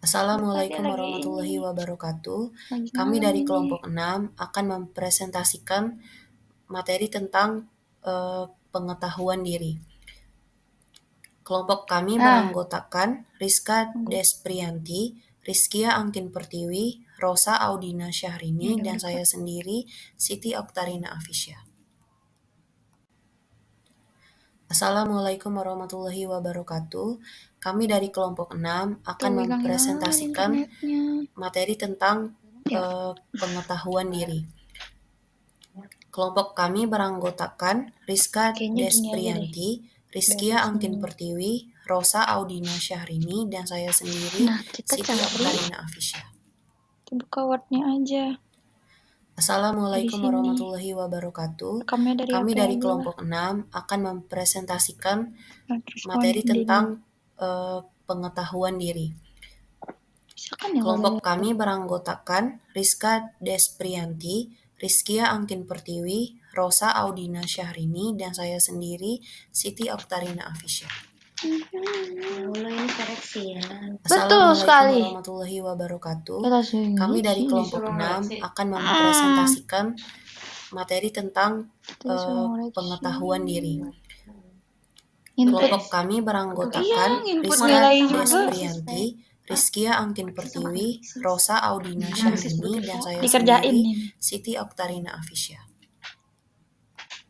Assalamualaikum Lagi warahmatullahi ini. wabarakatuh. Lagi Kami malam dari ini. kelompok 6 akan mempresentasikan materi tentang pengetahuan diri. Kelompok kami beranggotakan Rizka Desprianti, Rizkia Angkin Pertiwi, Rosa Audina Syahrini, dan saya sendiri, Siti Oktarina Afisya. Assalamualaikum warahmatullahi wabarakatuh. Kami dari kelompok 6 akan mempresentasikan materi tentang pengetahuan diri. Kelompok kami beranggotakan Rizka Desprianti, Rizkia Angkin Pertiwi, Rosa Audina Syahrini, dan saya sendiri, Siti Oktarina Afisya. Buka wordnya aja. Assalamualaikum warahmatullahi wabarakatuh. Kami dari kelompok 6 akan mempresentasikan materi tentang pengetahuan diri. Kelompok kami beranggotakan Rizka Desprianti, Rizkia Angkin Pertiwi, Rosa Audina Syahrini, dan saya sendiri, Siti Oktarina Afisya. Mulai koreksi ya. Assalamualaikum warahmatullahi wabarakatuh. Kami dari kelompok 6 akan mempresentasikan materi tentang pengetahuan diri. Kelompok kami beranggotakan Rizka Desprianti, Rizkia Angkin Pertiwi, Rosa Audina Syahrini, dan saya sendiri, Siti Oktarina Afisya.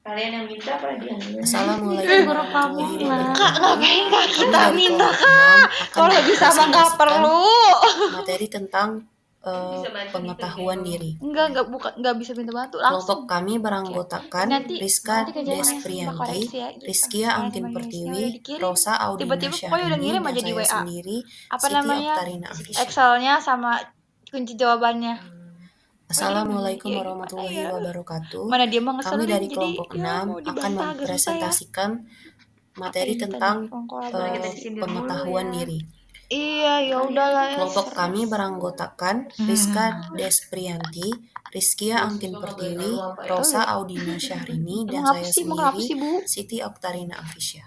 Kalian yang minta apa dia? Assalamualaikum warahmatullahi wabarakatuh. Ngapain Kami kita dari minta, kelompok 6 akan kalau bisa mah nggak mempresentasikan perlu. materi tentang pengetahuan diri. Nggak bisa minta bantu Kelompok langsung. kami beranggotakan Rizka Desprianti, Rizkia Angkin Pertiwi, Rosa Audina Syahrini, dan saya sendiri, Siti Oktarina Afisya. Excelnya sama kunci jawabannya. Assalamualaikum warahmatullahi wabarakatuh. Mana dia mau Kami dari ngeselin, kelompok jadi 6 mau akan dibantah agak susah ya. mempresentasikan materi tentang pengetahuan diri. Iya, ya udahlah ya. Kelompok kami beranggotakan Rizka Desprianti, Rizkia Angkin Pertiwi, Rosa Audina Syahrini, dan saya sendiri, Siti Oktarina Afisya.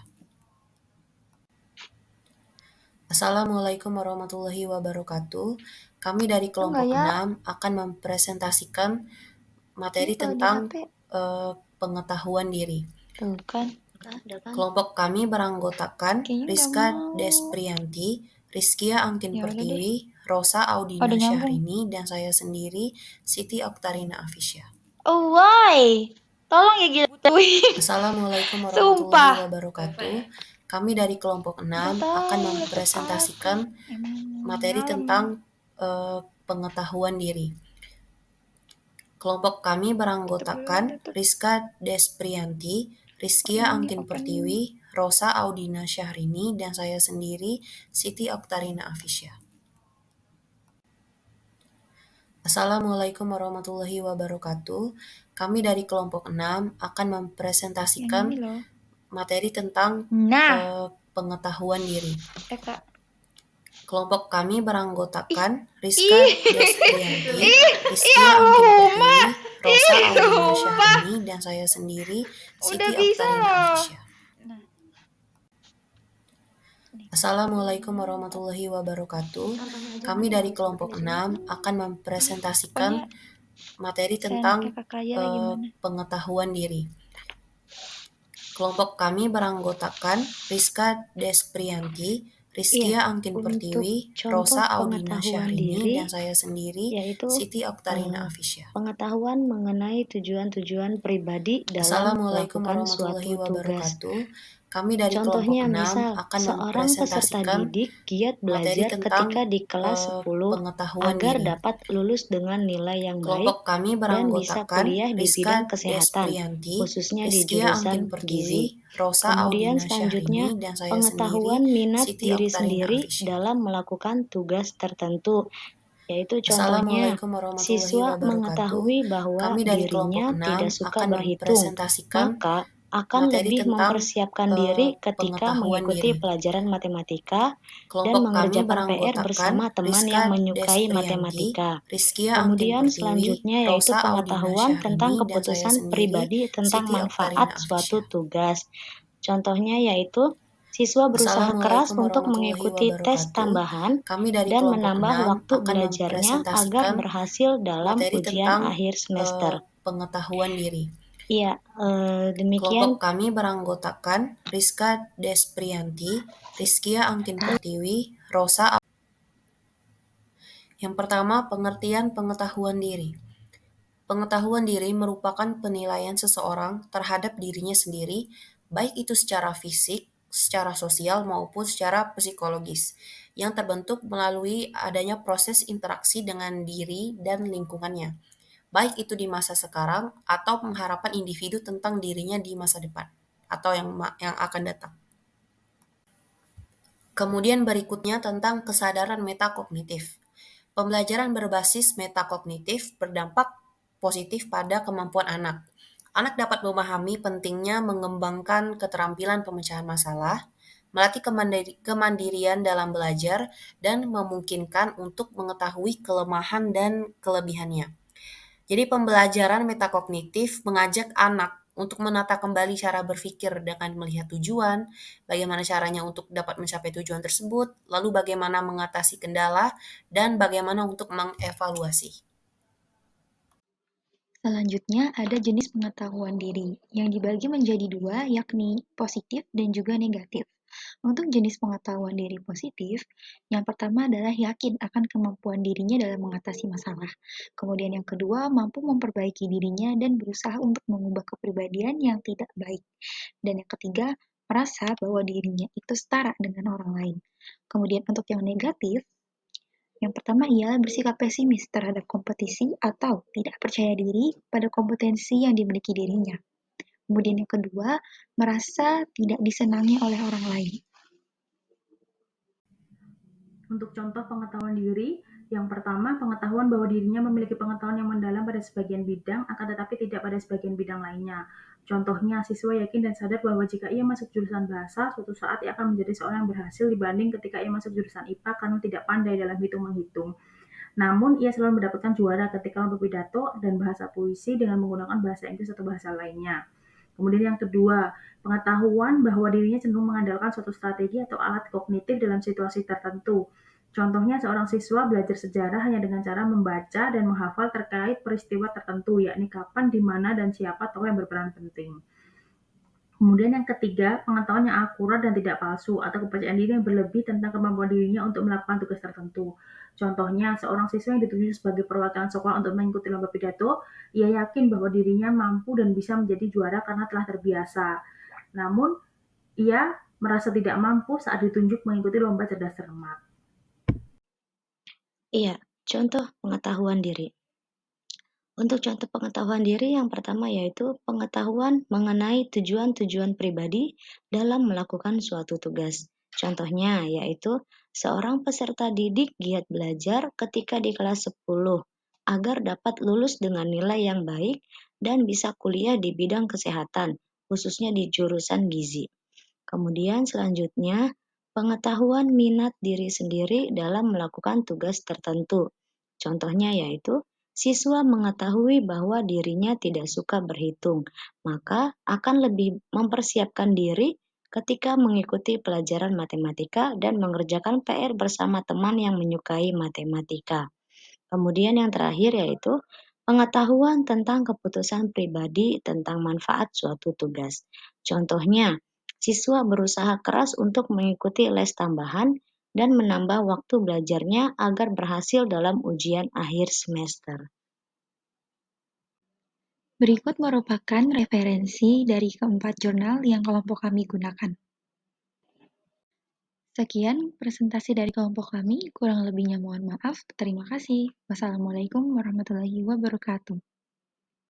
Assalamualaikum warahmatullahi wabarakatuh. Kami dari kelompok 6 akan mempresentasikan materi tentang pengetahuan diri. Kelompok kami beranggotakan Rizka Desprianti, Rizkia Angkin Pertiwi, Rosa Audina Syahrini, dan saya sendiri, Siti Oktarina Afisya. Oh, why? Tolong ya gituin. Assalamualaikum warahmatullahi wabarakatuh. Kami dari kelompok 6 akan mempresentasikan materi tentang pengetahuan diri. Kelompok kami beranggotakan Rizka Desprianti, Rizkia Angkin Pertiwi, Rosa Audina Syahrini, dan saya sendiri, Siti Oktarina Afisya. Assalamualaikum warahmatullahi wabarakatuh. Kami dari kelompok 6 akan mempresentasikan materi tentang pengetahuan diri. Kelompok kami beranggotakan Rizka Desprianti, Rizkia Angkin Pertiwi, Rosa Audina Syahrini, dan saya sendiri, Siti Oktarina Afisya. Assalamualaikum warahmatullahi wabarakatuh. Kami dari kelompok 6 akan mempresentasikan materi tentang pengetahuan diri. Kelompok kami beranggotakan Rizka Desprianti, Rizkia Angkin Pertiwi, Rosa Audina Syahrini, dan saya sendiri, Siti Oktarina Afisya. Pengetahuan mengenai tujuan-tujuan pribadi dalam Assalamualaikum melakukan warahmatullahi suatu tugas. wabarakatuh. Kami dari Contohnya kelompok 6 misal, akan seorang peserta mempresentasikan didik giat materi belajar tentang ketika di kelas 10 pengetahuan agar diri. dapat lulus dengan nilai yang Kelompok baik kami dan bisa beranggotakan kuliah di Rizka bidang kesehatan, Desprianti, khususnya di Rizkia Angkin jurusan Pertiwi, gizi. Rosa Kemudian Audina selanjutnya, Syahrini, dan saya pengetahuan sendiri, minat Siti diri Oktarina sendiri Afisya. dalam melakukan tugas tertentu, yaitu contohnya, Assalamualaikum warahmatullahi siswa wabarakatuh. mengetahui bahwa Kami dari kelompok dirinya 6 tidak suka akan berhitung, mempresentasikan maka akan materi lebih tentang mempersiapkan diri ketika pengetahuan mengikuti diri. pelajaran matematika dan Kelompok kami mengerjakan PR beranggotakan bersama teman Rizka yang menyukai Desprianti, matematika. Rizkia Angkin Kemudian Pertiwi, selanjutnya yaitu Rosa Audina pengetahuan tentang Syahrini, dan saya keputusan sendiri, pribadi tentang Siti manfaat Oktarina suatu Afisya. tugas. Contohnya yaitu Siswa berusaha keras Assalamualaikum untuk warahmatullahi mengikuti tes wabarakatuh. tambahan Kami dari dan kelompok menambah 6 waktu akan belajarnya agar mempresentasikan berhasil dalam materi ujian tentang akhir semester. pengetahuan diri. Iya, demikian. Kelompok kami beranggotakan Rizka Desprianti, Rizkia Angkin Pertiwi, Rosa. Yang pertama, pengertian pengetahuan diri. Pengetahuan diri merupakan penilaian seseorang terhadap dirinya sendiri, baik itu secara fisik, secara sosial, maupun secara psikologis, yang terbentuk melalui adanya proses interaksi dengan diri dan lingkungannya, baik itu di masa sekarang atau pengharapan individu tentang dirinya di masa depan atau yang akan datang. Kemudian berikutnya tentang kesadaran metakognitif. Pembelajaran berbasis metakognitif berdampak positif pada kemampuan anak. Anak dapat memahami pentingnya mengembangkan keterampilan pemecahan masalah, melatih kemandirian dalam belajar, dan memungkinkan untuk mengetahui kelemahan dan kelebihannya. Jadi pembelajaran metakognitif mengajak anak untuk menata kembali cara berpikir dengan melihat tujuan, bagaimana caranya untuk dapat mencapai tujuan tersebut, lalu bagaimana mengatasi kendala, dan bagaimana untuk mengevaluasi. Selanjutnya ada jenis pengetahuan diri, yang dibagi menjadi dua, yakni positif dan juga negatif. Untuk jenis pengetahuan diri positif, yang pertama adalah yakin akan kemampuan dirinya dalam mengatasi masalah. Kemudian yang kedua, mampu memperbaiki dirinya dan berusaha untuk mengubah kepribadian yang tidak baik. Dan yang ketiga, merasa bahwa dirinya itu setara dengan orang lain. Kemudian untuk yang negatif, yang pertama ialah bersikap pesimis terhadap kompetisi atau tidak percaya diri pada kompetensi yang dimiliki dirinya. Kemudian yang kedua, merasa tidak disenangi oleh orang lain. Untuk contoh pengetahuan diri, yang pertama, pengetahuan bahwa dirinya memiliki pengetahuan yang mendalam pada sebagian bidang, akan tetapi tidak pada sebagian bidang lainnya. Contohnya, siswa yakin dan sadar bahwa jika ia masuk jurusan bahasa, suatu saat ia akan menjadi seorang yang berhasil dibanding ketika ia masuk jurusan IPA karena tidak pandai dalam hitung-menghitung. Namun, ia selalu mendapatkan juara ketika berpidato dan bahasa puisi dengan menggunakan bahasa Inggris atau bahasa lainnya. Kemudian yang kedua, pengetahuan bahwa dirinya cenderung mengandalkan suatu strategi atau alat kognitif dalam situasi tertentu. Contohnya seorang siswa belajar sejarah hanya dengan cara membaca dan menghafal terkait peristiwa tertentu, yakni kapan, di mana, dan siapa tokoh yang berperan penting. Kemudian yang ketiga, pengetahuan yang akurat dan tidak palsu atau kepercayaan diri yang berlebih tentang kemampuan dirinya untuk melakukan tugas tertentu. Contohnya, seorang siswa yang ditunjuk sebagai perwakilan sekolah untuk mengikuti lomba pidato, ia yakin bahwa dirinya mampu dan bisa menjadi juara karena telah terbiasa. Namun, ia merasa tidak mampu saat ditunjuk mengikuti lomba cerdas cermat. Iya, contoh pengetahuan diri. Untuk contoh pengetahuan diri yang pertama yaitu pengetahuan mengenai tujuan-tujuan pribadi dalam melakukan suatu tugas. Contohnya yaitu seorang peserta didik giat belajar ketika di kelas 10 agar dapat lulus dengan nilai yang baik dan bisa kuliah di bidang kesehatan, khususnya di jurusan gizi. Kemudian selanjutnya, pengetahuan minat diri sendiri dalam melakukan tugas tertentu. Contohnya yaitu, siswa mengetahui bahwa dirinya tidak suka berhitung, maka akan lebih mempersiapkan diri ketika mengikuti pelajaran matematika dan mengerjakan PR bersama teman yang menyukai matematika. Kemudian yang terakhir yaitu pengetahuan tentang keputusan pribadi tentang manfaat suatu tugas. Contohnya, siswa berusaha keras untuk mengikuti les tambahan dan menambah waktu belajarnya agar berhasil dalam ujian akhir semester. Berikut merupakan referensi dari keempat jurnal yang kelompok kami gunakan. Sekian presentasi dari kelompok kami, kurang lebihnya mohon maaf. Terima kasih. Wassalamualaikum warahmatullahi wabarakatuh.